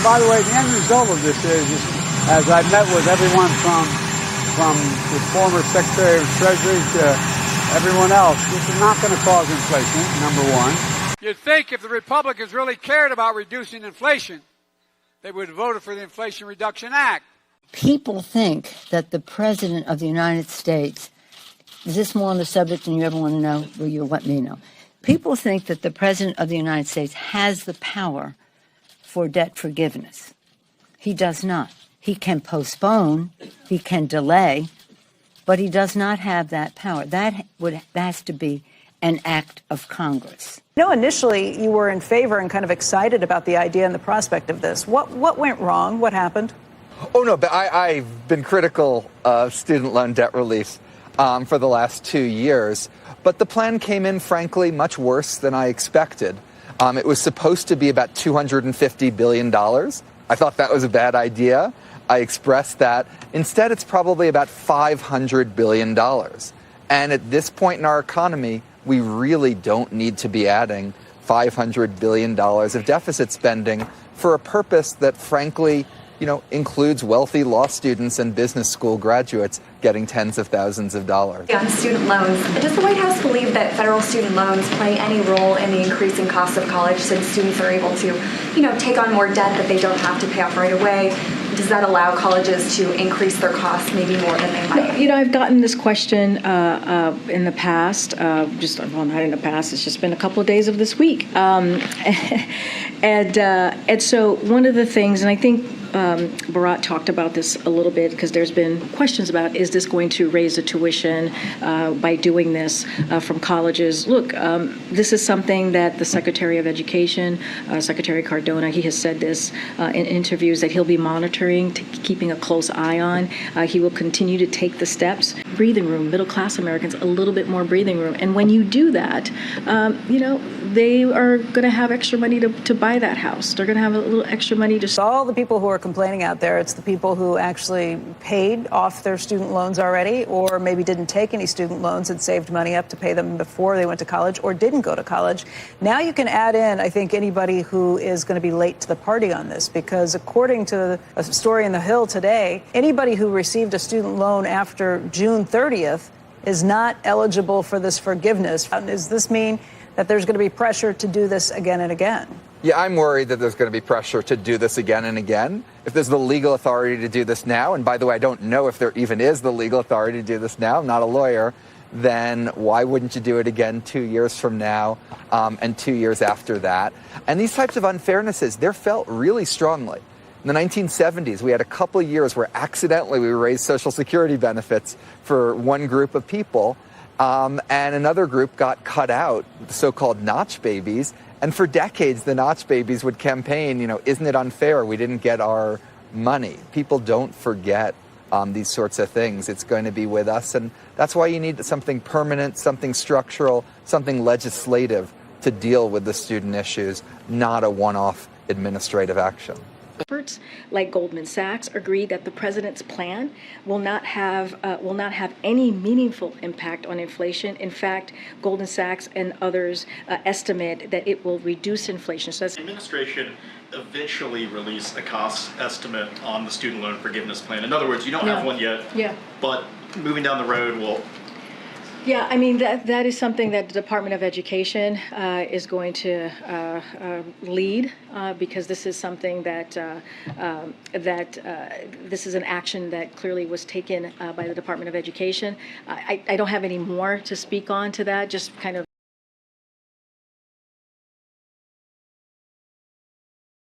And by the way, the end result of this is as I met with everyone from the former Secretary of Treasury to everyone else, this is not going to cause inflation, number one. You'd think if the Republicans really cared about reducing inflation, they would have voted for the Inflation Reduction Act. People think that the President of the United States, is this more on the subject than you ever want to know? Will you let me know? People think that the President of the United States has the power for debt forgiveness. He does not. He can postpone, he can delay, but he does not have that power. That has to be an act of Congress. You know, initially you were in favor and kind of excited about the idea and the prospect of this. What went wrong? What happened? Oh, no, but I've been critical of student loan debt relief for the last 2 years. But the plan came in, frankly, much worse than I expected. It was supposed to be about $250 billion. I thought that was a bad idea. I expressed that. Instead, it's probably about $500 billion. And at this point in our economy, we really don't need to be adding $500 billion of deficit spending for a purpose that, frankly, includes wealthy law students and business school graduates getting tens of thousands of dollars. On student loans, does the White House believe that federal student loans play any role in the increasing cost of college since students are able to, take on more debt that they don't have to pay off right away? Does that allow colleges to increase their costs maybe more than they might? I've gotten this question in the past, not in the past, it's just been a couple of days of this week. And so one of the things, and I think Bharat talked about this a little bit because there's been questions about, is this going to raise the tuition by doing this from colleges? Look, this is something that the Secretary of Education, Secretary Cardona, he has said this in interviews that he'll be monitoring, keeping a close eye on. He will continue to take the steps. Breathing room, middle class Americans, a little bit more breathing room. And when you do that, they are going to have extra money to buy that house. They're going to have a little extra money to... All the people who are complaining out there, it's the people who actually paid off their student loans already, or maybe didn't take any student loans and saved money up to pay them before they went to college or didn't go to college. Now you can add in, I think, anybody who is going to be late to the party on this, because according to a story in The Hill today, anybody who received a student loan after June 30th is not eligible for this forgiveness. Does this mean that there's going to be pressure to do this again and again? Yeah, I'm worried that there's going to be pressure to do this again and again. If there's the legal authority to do this now, and by the way, I don't know if there even is the legal authority to do this now, I'm not a lawyer, then why wouldn't you do it again 2 years from now and 2 years after that? And these types of unfairnesses, they're felt really strongly. In the 1970s, we had a couple of years where accidentally we raised Social Security benefits for one group of people, and another group got cut out, the so-called notch babies. And for decades, the notch babies would campaign, isn't it unfair? We didn't get our money. People don't forget these sorts of things. It's going to be with us. And that's why you need something permanent, something structural, something legislative to deal with the student issues, not a one-off administrative action. Experts like Goldman Sachs agree that the president's plan will not have any meaningful impact on inflation. In fact, Goldman Sachs and others estimate that it will reduce inflation. So that's the administration eventually release a cost estimate on the student loan forgiveness plan. In other words, you don't have one yet. Yeah. But moving down the road will. Yeah, I mean, that is something that the Department of Education is going to lead because this is something that this is an action that clearly was taken by the Department of Education. I don't have any more to speak on to that, just kind of